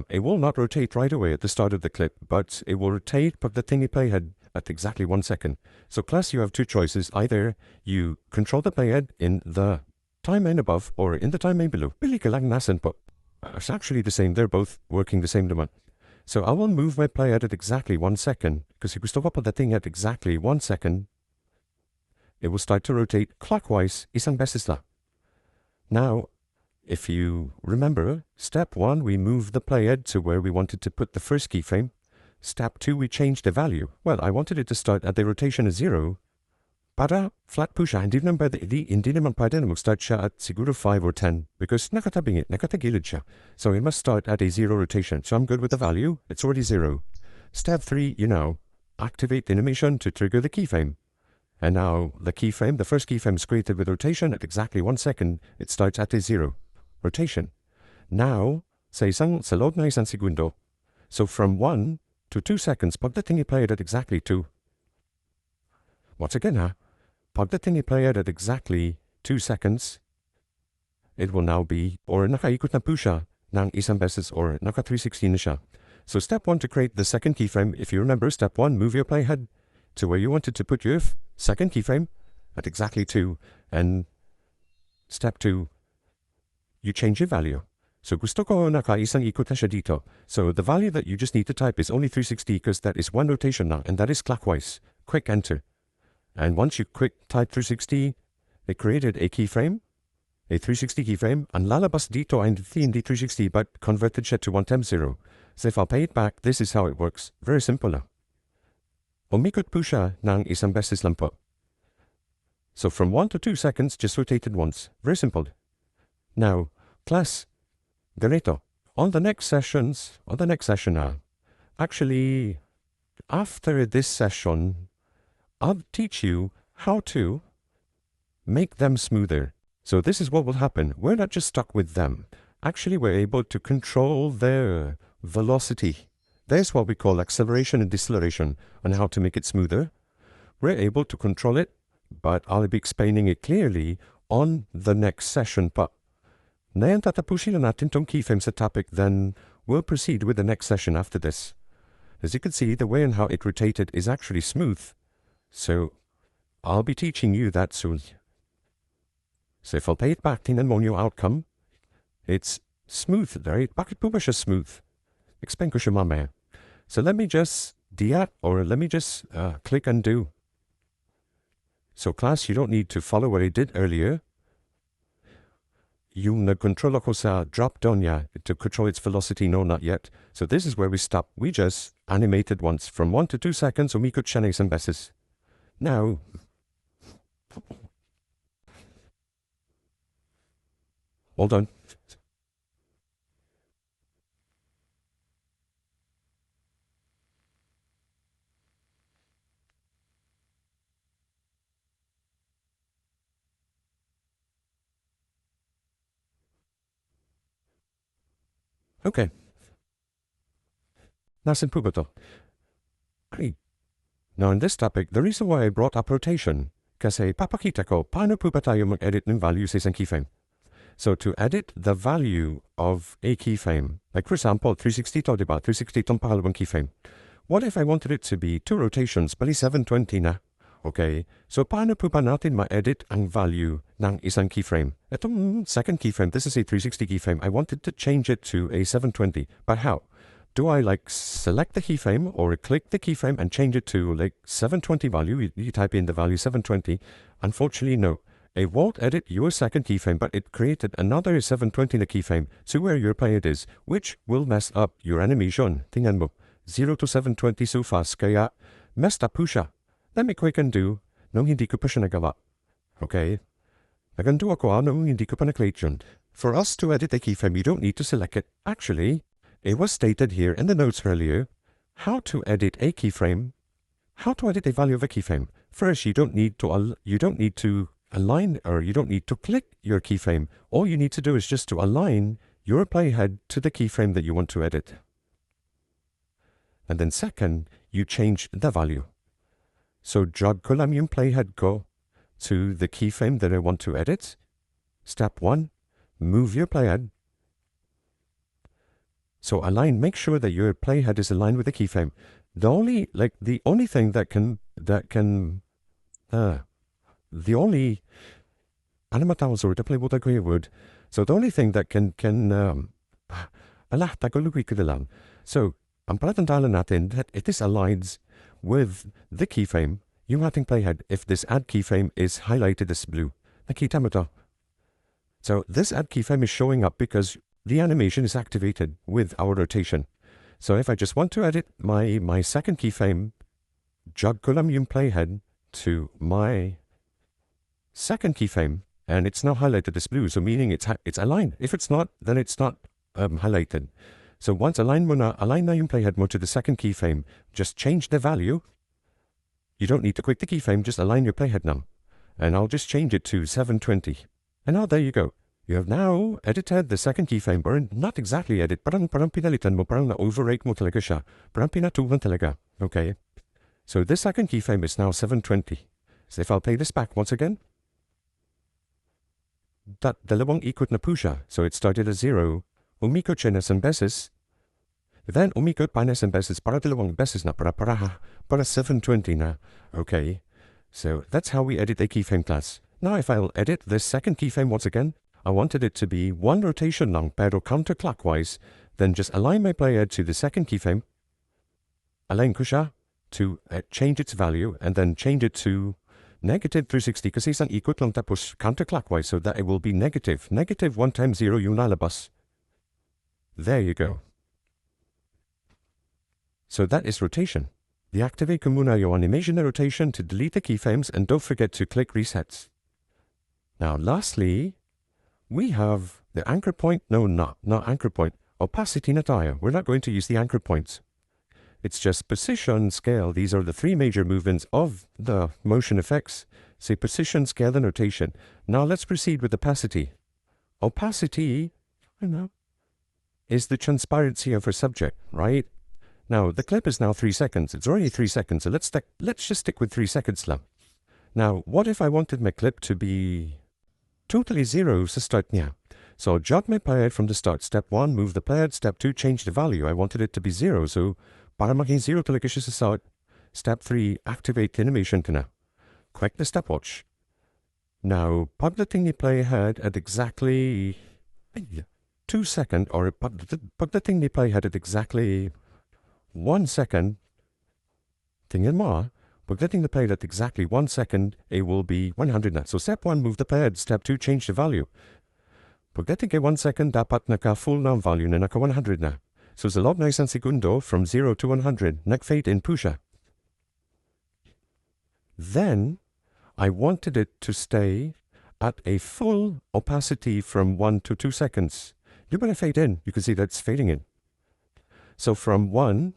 it will not rotate right away at the start of the clip, but it will rotate pagdating ni playhead at exactly 1 second. So class, you have two choices. Either you control the playhead in the timeline above or in the timeline below. Pili ka lang nasan po. It's actually the same. They're both working the same naman. So I will move my playhead at exactly 1 second, because gusto ko pagdating at exactly 1 second, it will start to rotate clockwise isang beses la. Now, if you remember, step 1, we moved the playhead to where we wanted to put the first keyframe. Step 2, we changed the value. Well, I wanted it to start at the rotation of 0. Para flat po siya, hindi naman pwede na mag-start siya at siguro 5 or 10, because nakatagilid siya. So it must start at a 0 rotation. So I'm good with the value. It's already 0. Step 3, activate the animation to trigger the keyframe. And now the keyframe, the first keyframe is created with rotation at exactly 1 second. It starts at a 0 rotation. Now, sa loob ng isang segundo. So from 1 to 2 seconds, pagdating i-play it at exactly 2. Once again pagdating i-play it at exactly 2 seconds, it will now be, or nakaikot na po siya ng isang beses, or naka 360 na siya. So step 1 to create the second keyframe, if you remember, step 1, move your playhead to where you wanted to put your second keyframe at exactly 2, and step 2, you change your value. So gusto ko naka-isang ikot na siya dito. So the value that you just need to type is only 360, because that is 1 rotation now, and that is clockwise. Quick enter. And once you quick type 360, it created a keyframe, a 360 keyframe, and lalabas dito ay hindi 360, but converted siya to 110. So if I'll pay it back, this is how it works. Very simple na. Umikot po siya ng isang beses lang po. So from 1 to 2 seconds, just rotated once. Very simple. Now, class, ganito. On the next session actually, after this session, I'll teach you how to make them smoother. So this is what will happen. We're not just stuck with them. Actually, we're able to control their velocity. There's what we call acceleration and deceleration, on how to make it smoother. We're able to control it, but I'll be explaining it clearly on the next session pa. Ngayon tatapusin na natin tong keyframe sa topic, then we'll proceed with the next session after this. As you can see, the way and how it rotated is actually smooth. So I'll be teaching you that soon. So if I'll pay it back, tingnan mo yung outcome. It's smooth, right? Bakit po ba siya smooth? Explain ko siya mamaya. So let me just click undo. So class, you don't need to follow what I did earlier. Yung nag-control ako sa drop-down niya to control its velocity, no, not yet. So this is where we stop. We just animated once. From 1 to 2 seconds, umikot siya ng isang beses. Now, hold on. Okay. Nasan po ba to? Now in this topic, the reason why I brought up rotation kasi papakita ko paano po ba tayo mag-edit ng value sa isang keyframe. So to edit the value of a keyframe, like for example, 360 to, diba? 360 itong pangalawang keyframe. What if I wanted it to be 2 rotations, bali 720 na? Okay, so paano po ba natin ma-edit ang value ng isang keyframe? Itong second keyframe, this is a 360 keyframe. I wanted to change it to a 720, but how? Do I like select the keyframe or click the keyframe and change it to like 720 value? You type in the value 720. Unfortunately, no. It won't edit your second keyframe, but it created another 720 na keyframe to where your player is, which will mess up your animation. Tingnan mo, 0 to 720 so fast, kaya messed up po siya. Let me quick undo nung hindi ko pa siya nagawa. Okay? Nag-undo ako nung hindi ko pa na-create yun. For us to edit a keyframe, you don't need to select it. Actually, it was stated here in the notes earlier, how to edit a keyframe, how to edit a value of a keyframe. First, you don't need to align, or you don't need to click your keyframe. All you need to do is just to align your playhead to the keyframe that you want to edit. And then second, you change the value. So drag ko lang yung playhead ko to the keyframe that I want to edit. Step 1, move your playhead. So align, make sure that your playhead is aligned with the keyframe. The only thing that can the only So the only thing that can So ang palatandaan natin that it is aligns with the keyframe, yung ating playhead, if this add keyframe is highlighted as blue. Nakita mo to? So this add keyframe is showing up because the animation is activated with our rotation. So if I just want to edit my second keyframe, drag ko lang yung playhead to my second keyframe, and it's now highlighted as blue, so meaning it's aligned. If it's not, then it's not highlighted. So once align na yung playhead mo to the second keyframe, just change the value. You don't need to click the keyframe, just align your playhead now. And I'll just change it to 720. And now there you go. You have now edited the second keyframe, or not exactly edit, parang pinalitan mo, parang na-overrate mo talaga siya. Parang pinatuvan talaga. Okay? So this second keyframe is now 720. So if I'll play this back once again, that dalawang ikot na po siya. So it started at 0, umikot siya na isang beses, then umikot pa na isang beses, para dalawang beses na, para 720 na. Okay? So that's how we edit a keyframe class. Now if I'll edit this second keyframe once again, I wanted it to be one rotation lang pero counterclockwise, then just align my playhead to the second keyframe, align ko siya to change its value, and then change it to negative 360 kasi isang ikot lang tapos counterclockwise, so that it will be negative. Negative 1 times 0 yung lalabas. There you go. So that is rotation. Deactivate ko muna yung animation na rotation to delete the keyframes, and don't forget to click resets. Now lastly, we have the anchor point. No, not anchor point. Opacity na tayo. We're not going to use the anchor points. It's just position, scale. These are the three major movements of the motion effects. Say position, scale, and rotation. Now let's proceed with opacity. Opacity, is the transparency of our subject, right? Now the clip is now 3 seconds. It's already 3 seconds, so let's just stick with 3 seconds lang. Now, what if I wanted my clip to be totally 0 sa start niya? So jog my playhead from the start. Step 1, move the playhead. Step 2, change the value. I wanted it to be 0, so para maging 0 talaga siya sa start. Step 3, activate the animation ka na. Click the stopwatch. Now, pagdating ni playhead at exactly 2 seconds, or pagdating ni playhead at exactly 1 second, tingnan mo pagdating the playhead at exactly 1 second, it will be 100 na. So step 1, move the playhead. Step 2, change the value. Pagdating kay 1 second, dapat naka-full na ang value na naka-100 na. So sa loob na isang segundo, from 0 to 100, nag-fade in po siya. Then, I wanted it to stay at a full opacity from 1 to 2 seconds. You're going to fade in. You can see that's fading in. So from 1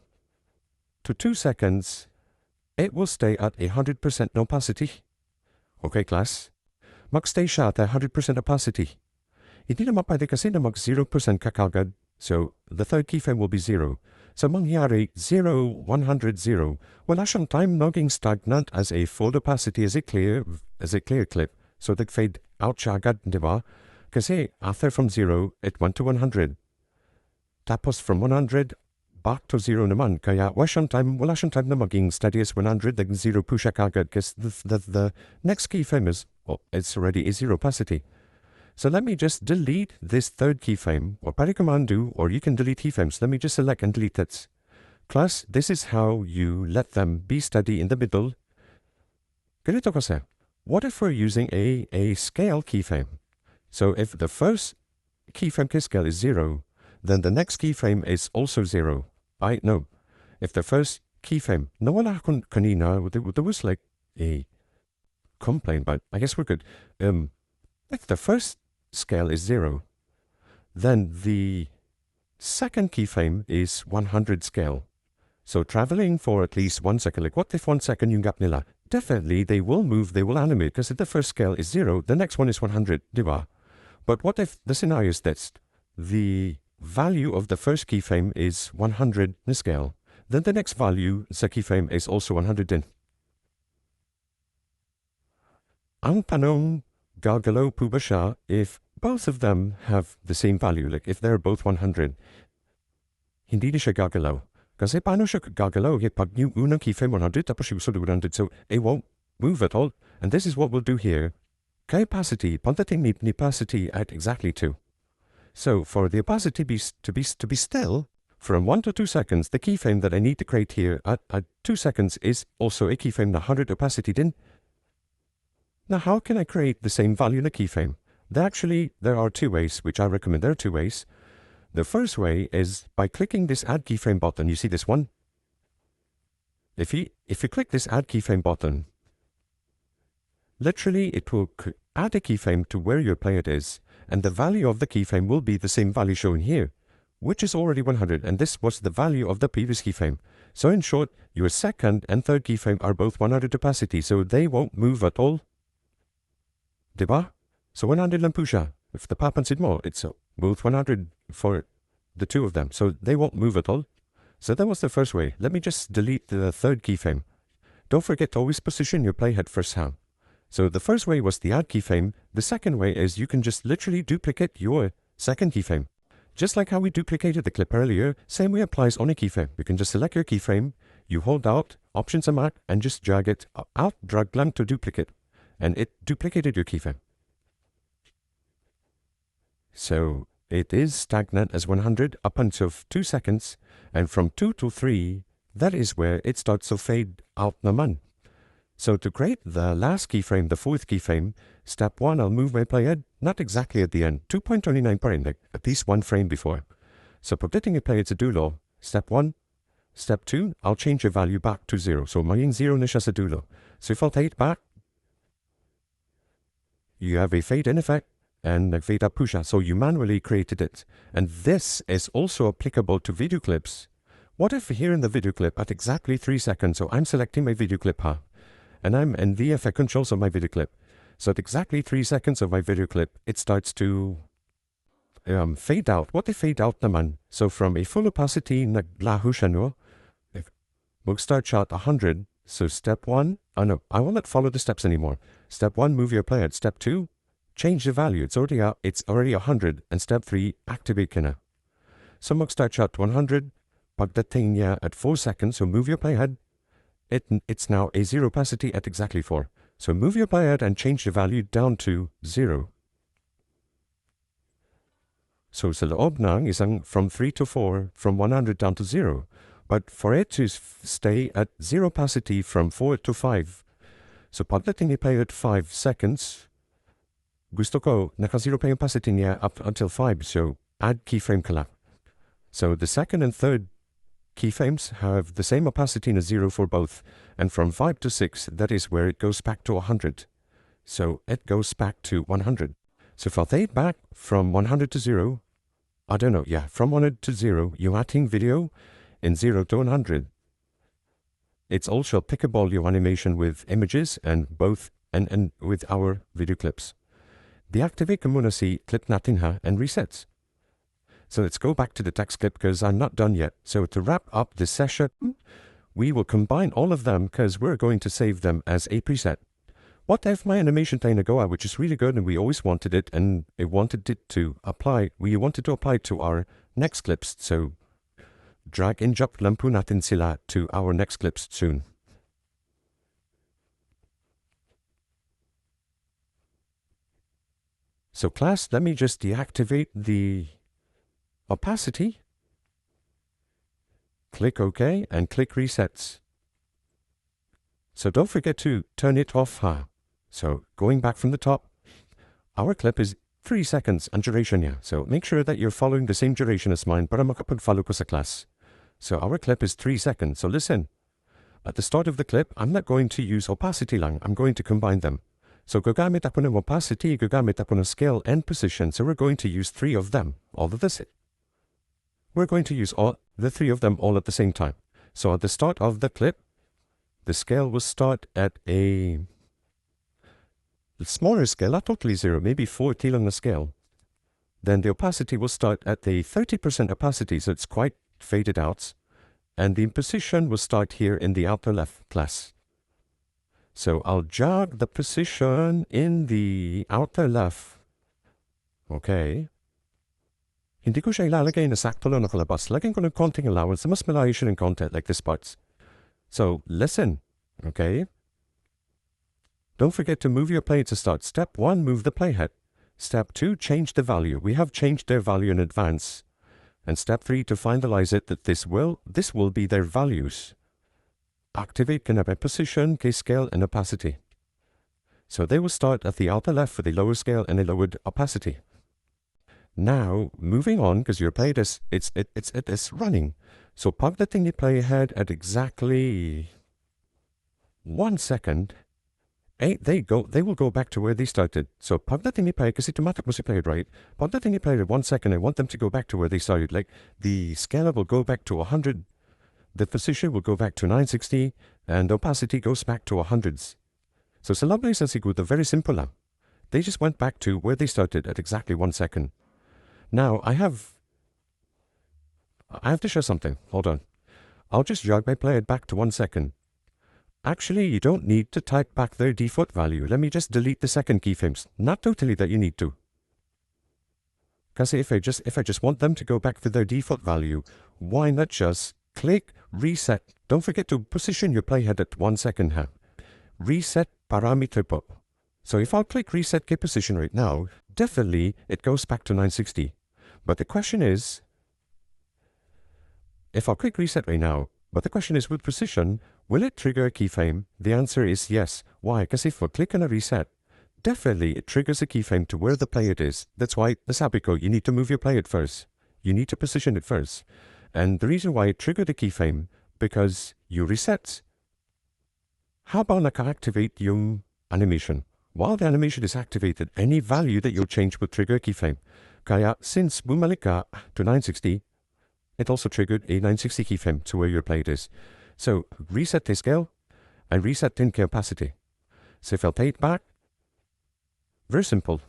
to 2 seconds, it will stay at 100% opacity. Okay, class? Mag-stay siya at 100% opacity. Hindi naman pwede kasi na mag 0% kakagad. So the third keyframe will be 0. So mangyari 0, 100, 0. Wala siyang time naging stagnant as a full opacity as a clear clip. So nag-fade out siya agad, di ba? Kasi after from 0, it went to 100. Tapos from 100, back to 0 naman. Kaya wala siyang time na maging steady as 100, nag 0 po siya kagad. Because the next keyframe is, it's already a 0 opacity. So let me just delete this third keyframe, or pari command do, or you can delete keyframes. Let me just select and delete it. Plus, this is how you let them be steady in the middle. Ganito kasi, what if we're using a scale keyframe? So if the first keyframe scale is 0, then the next keyframe is also 0. No. If the first keyframe, nawala akong kanina, there was like a complaint, but I guess we're good. If the first scale is 0, then the second keyframe is 100 scale. So traveling for at least 1 second, like what if 1 second yung gap nila? Definitely they will move, they will animate, because if the first scale is 0, the next one is 100, diba? But what if the scenario is this? The value of the first keyframe is 100 na scale. Then the next value sa keyframe is also 100 din. Ang tanong, gagalaw po ba siya if both of them have the same value? Like if they're both 100, hindi na siya gagalaw. Kasi paano siya gagalaw? Pag yung unang keyframe 100, tapos yung sunod 100, so it won't move at all. And this is what we'll do here. Kay opacity, pagdating ni opacity at exactly 2. So for the opacity to be still, from 1 to 2 seconds, the keyframe that I need to create here at 2 seconds is also a keyframe na 100 opacity din. Now how can I create the same value in a keyframe? There are two ways, which I recommend. There are two ways. The first way is by clicking this Add Keyframe button. You see this one? If you click this Add Keyframe button, literally it will add a keyframe to where your player is, and the value of the keyframe will be the same value shown here, which is already 100, and this was the value of the previous keyframe. So in short, your second and third keyframe are both 100 opacity, so they won't move at all. Diba? So 100 lang po siya. If the papansin mo, it's both 100 for the two of them, so they won't move at all. So that was the first way. Let me just delete the third keyframe. Don't forget to always position your playhead first hand. So the first way was the add keyframe. The second way is you can just literally duplicate your second keyframe. Just like how we duplicated the clip earlier, same way applies on a keyframe. You can just select your keyframe, you hold out, Options and Mac, and just drag it out, drag lang to duplicate. And it duplicated your keyframe. So it is stagnant as 100 up until 2 seconds, and from 2 to 3, that is where it starts to fade out naman. So to create the last keyframe, the fourth keyframe, step 1, I'll move my playhead, not exactly at the end, 2.29 pa rin, like at least 1 frame before. So pagdating yung playhead sa dulo, step 1, step 2, I'll change the value back to 0. So maging 0 na siya sa dulo. So if I'll take it back, you have a fade in effect, and a fade up po siya. So you manually created it. And this is also applicable to video clips. What if here in the video clip at exactly 3 seconds, so I'm selecting my video clip, and I'm in the effect controls of my video clip. So at exactly 3 seconds of my video clip, it starts to fade out. What if fade out naman? So from a full opacity, naglaho siya, no? We'll start shot 100. So step 1, no, I won't follow the steps anymore. Step 1, move your playhead. Step 2, change the value. It's already 100. And step 3, activate ka na. So mag-start shot 100. Pagdating niya at 4 seconds, so move your playhead. It's now a 0 opacity at exactly 4. So move your playhead and change the value down to 0. So sa loob ng isang from 3 to 4, from 100 down to 0. But for it to stay at 0 opacity from 4 to 5, so pagdating ni playhead 5 seconds, gusto ko naka-0 pa yung opacity niya up until 5, so add keyframe ka lang. So the second and third keyframes have the same opacity as 0 for both, and from 5 to 6, that is where it goes back to 100. So it goes back to 100. So if I'll take it back from 100 to 0, from 100 to 0, yung ating video in 0 to 100. It's also applicable your animation with images and with our video clips. Deactivate ko muna si clip natin and resets. So let's go back to the text clip because I'm not done yet. So to wrap up this session, we will combine all of them because we're going to save them as a preset. What if my animation plane Goa, which is really good and we always wanted it and we wanted to apply to our next clips. So drag and drop lampu natin sila to our next clips soon. So class, let me just deactivate the opacity. Click OK and click resets. So don't forget to turn it off. So going back from the top, our clip is 3 seconds and duration niya. So make sure that you're following the same duration as mine para makapag-follow ko sa class. So our clip is 3 seconds. So listen, at the start of the clip, I'm not going to use opacity lang. I'm going to combine them. So gagamit ako ng opacity, gagamit ako ng scale and position. So we're going to use 3 of them, all of this. We're going to use all the 3 of them all at the same time. So at the start of the clip, the scale will start at a smaller scale, not totally 0, maybe 40 lang na scale. Then the opacity will start at a 30% opacity, so it's quite faded out. And the position will start here in the outer left class. So I'll jog the position in the outer left. Okay. Hindi ko siya ilalagay na sakto lang nakalabas. Lagyan ko ng konting allowance na mas malayo siya ng content like this parts. So listen, okay? Don't forget to move your plane to start. Step 1, move the playhead. Step 2, change the value. We have changed their value in advance. And step 3, to finalize it, that this will be their values. Activate by position, key scale, and opacity. So they will start at the outer left for the lower scale and a lowered opacity. Now, moving on, because your play it's running. So pagdating ni playhead at exactly 1 second, they will go back to where they started. So pagdating ni play, kasi tumatak mo si playhead, right? Pagdating ni playhead at 1 second, I want them to go back to where they started. Like the scale will go back to 100, the position will go back to 960, and opacity goes back to 100s. So sa lab sa siguro, very simple lang. They just went back to where they started at exactly 1 second. Now I have to show something. Hold on. I'll just jog my playhead back to 1 second. Actually, you don't need to type back their default value. Let me just delete the second keyframes. Not totally that you need to. Because if I just want them to go back to their default value, why not just click reset? Don't forget to position your playhead at 1 second. Reset parameter po. So if I'll click reset key position right now, definitely it goes back to 960. But the question is, if I'll click reset right now, but the question is with precision, will it trigger a keyframe? The answer is yes. Why? Because if we click on a reset, definitely it triggers a keyframe to where the playhead is. That's why, nasabi ko, you need to move your playhead first. You need to position it first. And the reason why it triggered a keyframe, because you reset. How about naka-activate yung animation? While the animation is activated, any value that you'll change will trigger a keyframe. Kaya since bumalik ka to 960, it also triggered a 960 keyframe to where your playhead is. So reset the scale and reset the opacity. So if I'll play it back, very simple.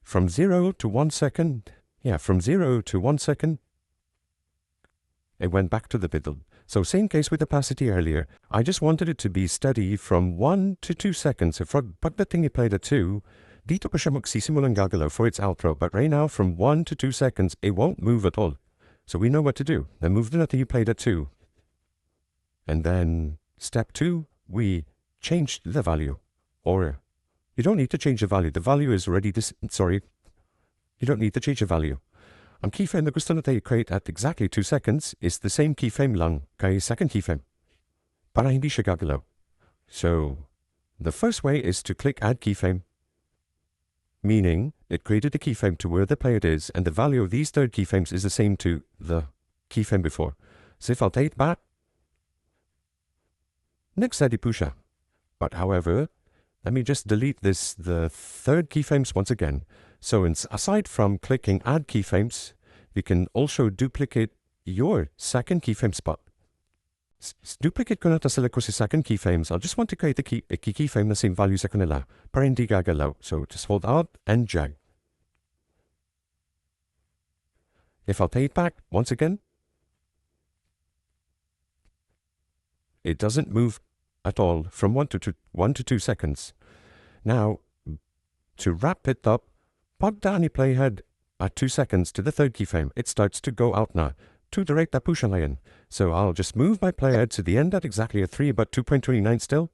From 0 to 1 second, from 0 to 1 second, it went back to the middle. So same case with opacity earlier. I just wanted it to be steady from 1 to 2 seconds. So pagdating ni played at 2, dito pa siya magsisimulang gagalaw for its outro. But right now, from 1 to 2 seconds, it won't move at all. So we know what to do. Then move the note you played at 2. And then step 2, we changed the value. Or you don't need to change the value. The value is already you don't need to change the value. Ang keyframe na gusto natin i-create at exactly 2 seconds is the same keyframe lang kay second keyframe. Para hindi siya gagalaw. So the first way is to click add keyframe. Meaning it created a keyframe to where the playhead is, and the value of these third keyframes is the same to the keyframe before. So if I'll take it back, next steady pusha. But however, let me just delete the third keyframes once again. So aside from clicking add keyframes, you can also duplicate your second keyframe spot. Duplicate ko na ta sila ko si second keyframes. I'll just want to create a keyframe na same value sa kanila para hindi gagalaw. So just hold out and drag. If I'll take it back once again, it doesn't move at all from 1 to 2 seconds. Now, to wrap it up, pagka ani playhead at 2 seconds to the third keyframe, it starts to go out now to direct that push line. So I'll just move my playhead to the end at exactly a 3, but 2.29 still.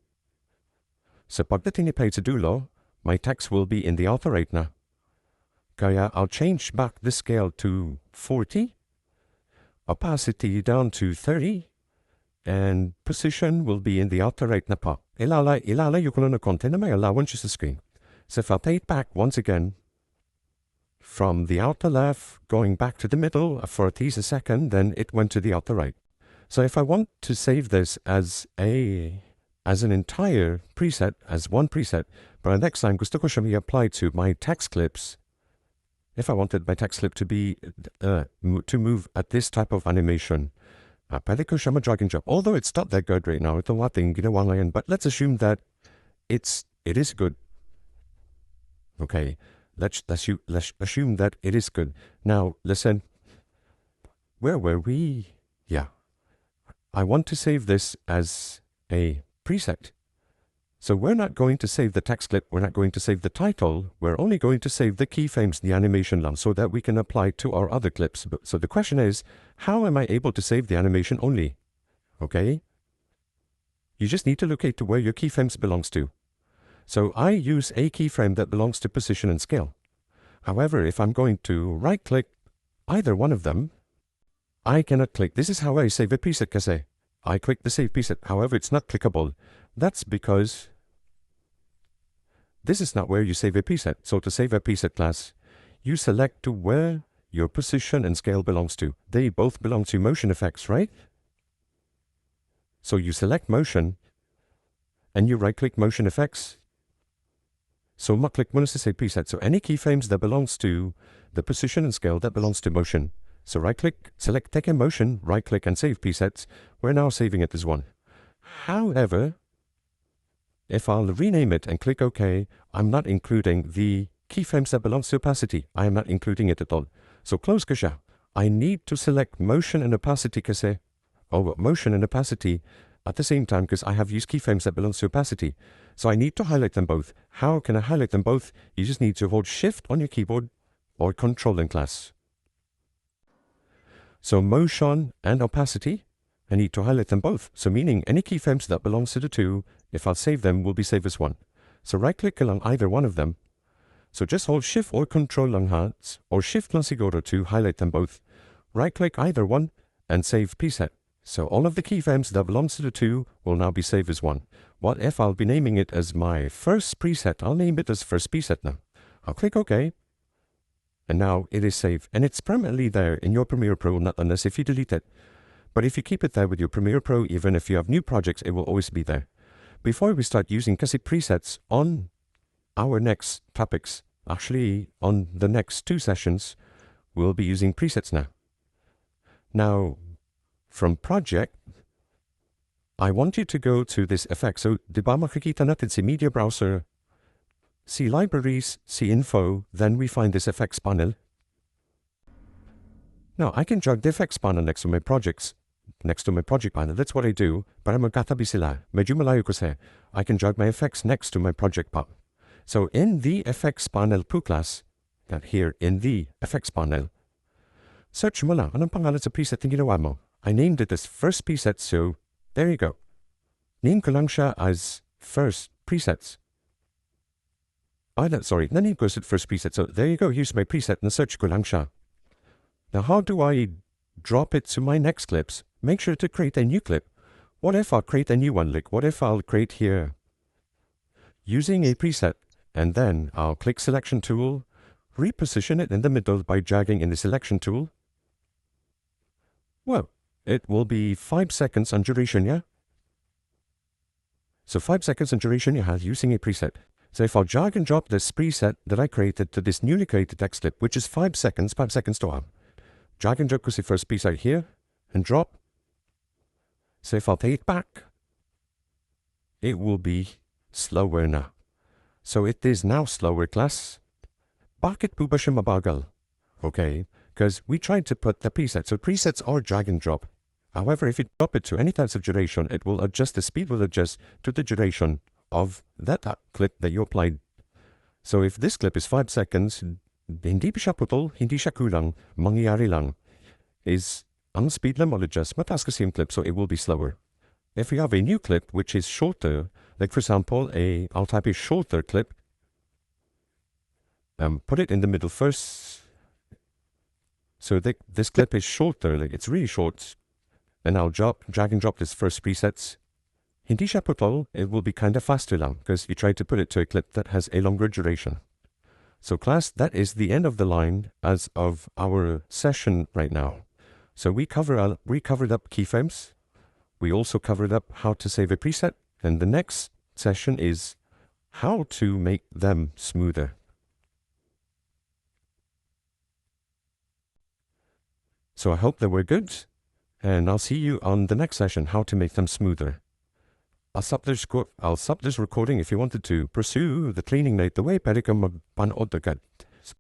So pag tinipay sa dulo, my text will be in the alpha right now. Kaya I'll change back the scale to 40, opacity down to 30, and position will be in the alpha right na pa. Ilalayo ko lang na konti na may allowance sa screen. So if I'll pay it back once again, from the outer left, going back to the middle for at least a second, then it went to the outer right. So if I want to save this as an entire preset, as one preset, but next time gusto ko siya apply to my text clips, if I wanted my text clip to be, to move at this type of animation, pwede ko siya ma-drag and drop. Although it's not that good right now, ito ating ginawa ngayon, but let's assume that it is good. Okay, let's assume that it is good. Now, listen, where were we? Yeah, I want to save this as a preset. So we're not going to save the text clip, we're not going to save the title, we're only going to save the keyframes, the animation lang, so that we can apply to our other clips. So the question is, how am I able to save the animation only? Okay? You just need to locate to where your keyframes belongs to. So I use a keyframe that belongs to position and scale. However, if I'm going to right-click either one of them, I cannot click. This is how I save a preset kasi. I click the save preset, however, it's not clickable. That's because this is not where you save a preset. So to save a preset class, you select to where your position and scale belongs to. They both belong to motion effects, right? So you select motion, and you right-click motion effects. So ma-click mo na sa save preset. So any keyframes that belongs to the position and scale that belongs to motion. So right-click, select take a motion, right-click and save presets. We're now saving it as one. However, if I'll rename it and click OK, I'm not including the keyframes that belongs to opacity. I am not including it at all. So close ko siya. I need to select motion and opacity kasi, motion and opacity at the same time because I have used keyframes that belongs to opacity. So I need to highlight them both. How can I highlight them both? You just need to hold Shift on your keyboard or Control in class. So motion and opacity, I need to highlight them both. So meaning any keyframes that belongs to the two, if I'll save them, will be saved as one. So right-click along either one of them. So just hold Shift or Control lang hands, or Shift lang siguro to highlight them both. Right-click either one and save preset. So all of the keyframes that belongs to the two will now be saved as one. What if I'll be naming it as my first preset? I'll name it as first preset now. I'll click OK. And now it is saved. And it's permanently there in your Premiere Pro, not unless if you delete it. But if you keep it there with your Premiere Pro, even if you have new projects, it will always be there. Before we start using kasi presets on our next topics, actually on the next 2 sessions, we'll be using presets now. Now, from project, I want you to go to this effect. So, di ba makikita natin si media browser, see libraries, see info, then we find this effects panel. Now, I can drag the effects panel next to my projects. Next to my project panel, that's what I do, para magkatabi sila. Medyo malayo kasi. I can drag my effects next to my project panel. So in the effects panel po class, that here in the effects panel, search mo lang, anong pangalan sa preset na ginawa mo? I named it as first preset, so there you go. Name ko lang siya as first presets. Naname ko as first preset, so there you go, here's my preset, na search ko lang siya. Now how do I drop it to my next clips? Make sure to create a new clip. What if I'll create a new one? Like, what if I'll create here using a preset, and then I'll click selection tool, reposition it in the middle by dragging in the selection tool. Well, it will be 5 seconds on duration, yeah? So 5 seconds on duration you have using a preset. So if I'll drag and drop this preset that I created to this newly created text clip, which is 5 seconds to have. Drag and drop the first preset here, and drop. So if I'll take it back, it will be slower now. So it is now slower, class. Bakit po ba siya mabagal? Okay, because we tried to put the preset. So presets are drag and drop. However, if you drop it to any types of duration, it will adjust, the speed will adjust to the duration of that clip that you applied. So if this clip is 5 seconds, hindi siya putol, hindi siya kulang, mangyayari lang is ang speed lang will adjust, mataas kasi yung clip, so it will be slower. If we have a new clip which is shorter, like for example, I'll type a shorter clip, put it in the middle first. So this clip is shorter, like it's really short, and I'll drag and drop this first presets. Hindi siya putol, it will be kind of faster lang, because you try to put it to a clip that has a longer duration. So class, that is the end of the line as of our session right now. So we covered up keyframes. We also covered up how to save a preset, and the next session is how to make them smoother. So I hope that we're good, and I'll see you on the next session, how to make them smoother. I'll stop this recording if you wanted to pursue the cleaning night the way pwede ka magpanood agad.